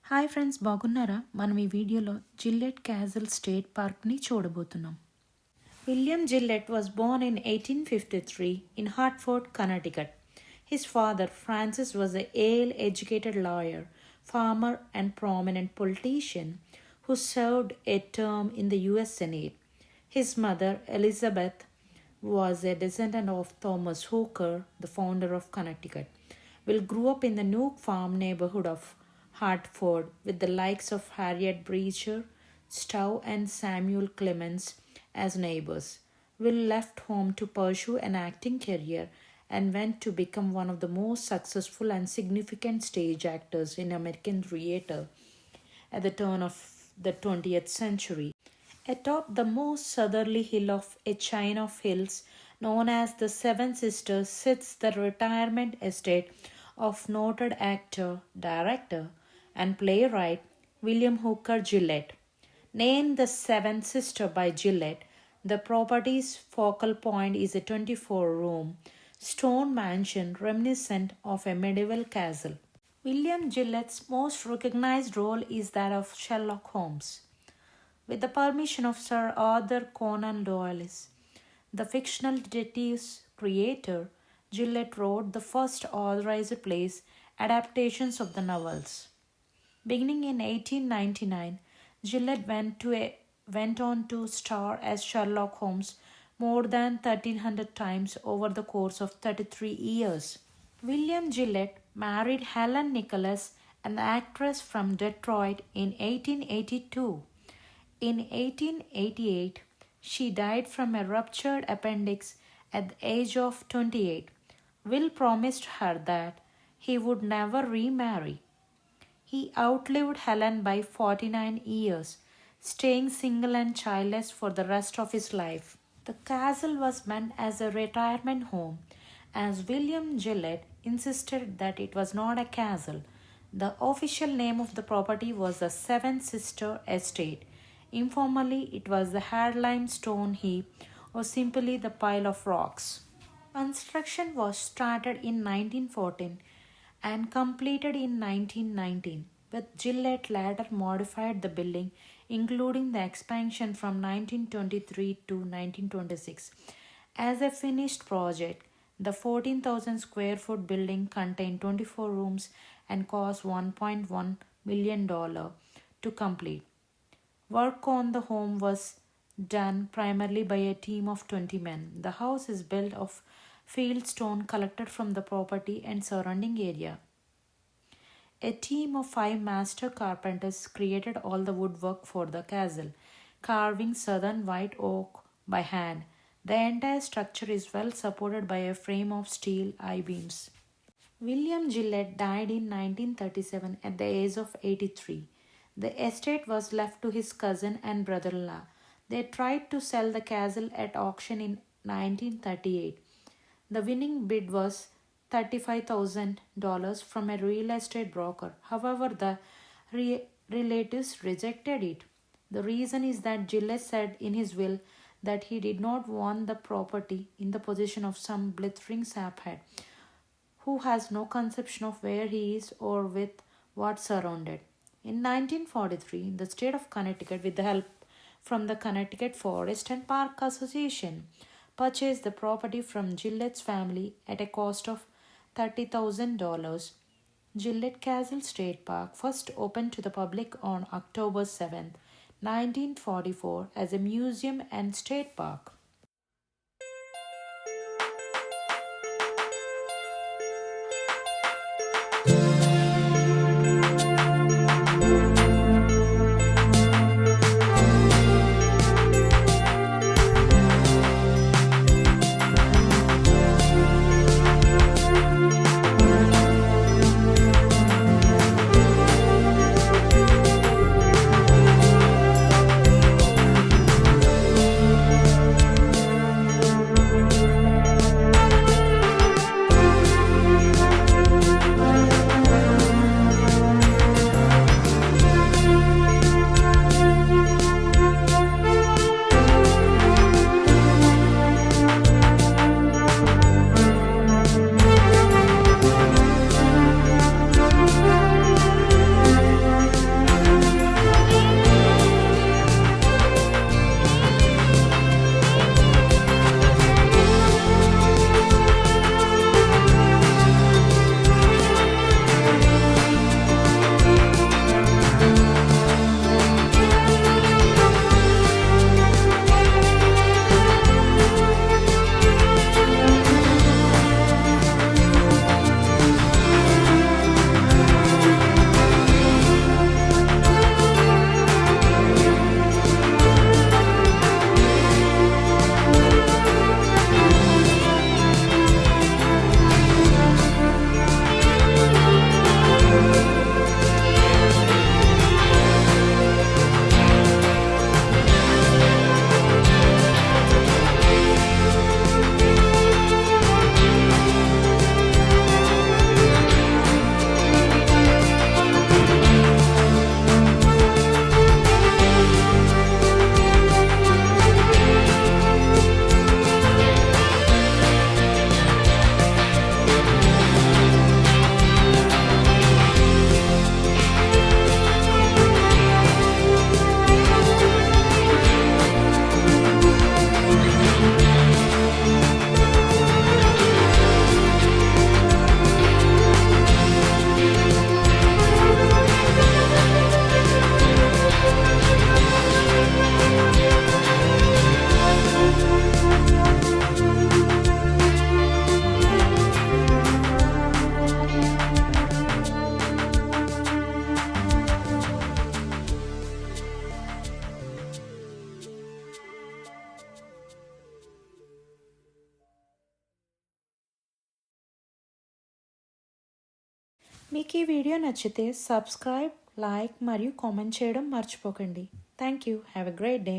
Hi friends, బాగున్నారా? మనం ఈ వీడియోలో జిల్లెట్ క్యాసల్ స్టేట్ పార్క్ని చూడబోతున్నాం. William Gillette was born in 1853 in Hartford, Connecticut. His father, Francis, was a Yale-educated lawyer, farmer, and prominent politician who served a term in the U.S. Senate. His mother, Elizabeth, was a descendant of Thomas Hooker, the founder of Connecticut. Will grew up in the Nook Farm neighborhood of Hartford with the likes of Harriet Beecher Stowe and Samuel Clemens as neighbors. Will left home to pursue an acting career and went to become one of the most successful and significant stage actors in American theater at the turn of the 20th century. Atop the most southerly hill of a chain of hills known as the Seven Sisters sits the retirement estate of noted actor, director, and playwright William Hooker Gillette. Named the Seventh Sister by Gillette, the property's focal point is a 24-room stone mansion reminiscent of a medieval castle. William Gillette's most recognized role is that of Sherlock Holmes. With the permission of Sir Arthur Conan Doyle, the fictional detective's creator, Gillette wrote the first authorized plays adaptations of the novels. Beginning in 1899, Gillette went on to star as Sherlock Holmes more than 1,300 times over the course of 33 years. William Gillette married Helen Nicholas, an actress from Detroit, in 1882. In 1888, she died from a ruptured appendix at the age of 28. Will promised her that he would never remarry. He outlived Helen by 49 years, staying single and childless for the rest of his life. The castle was meant as a retirement home, as William Gillette insisted that it was not a castle. The official name of the property was the Seven Sister Estate. Informally, it was the headline stone heap or simply the pile of rocks. Construction was started in 1914 and completed in 1919, but Gillette later modified the building, including the expansion from 1923 to 1926. As a finished project, the 14,000 square foot building contained 24 rooms and cost $1.1 million to complete. Work on the home was done primarily by a team of 20 men. The house is built of field stone collected from the property and surrounding area. A team of 5 master carpenters created all the woodwork for the castle, carving southern white oak by hand. The entire structure is well supported by a frame of steel I-beams. William Gillette died in 1937 at the age of 83. The estate was left to his cousin and brother-in-law. They tried to sell the castle at auction in 1938. The winning bid was $35,000 from a real estate broker. However, the relatives rejected it. The reason is that Gillette said in his will that he did not want the property in the possession of some blithering saphead who has no conception of where he is or with what surrounded. In 1943, the state of Connecticut, with the help from the Connecticut Forest and Park Association, purchased the property from Gillette's family at a cost of $30,000. Gillette Castle State Park first opened to the public on October 7, 1944 as a museum and state park. మీకు ఈ video నచ్చితే subscribe, like మరియు comment చేయడం మర్చిపోకండి. Thank you. Have a great day.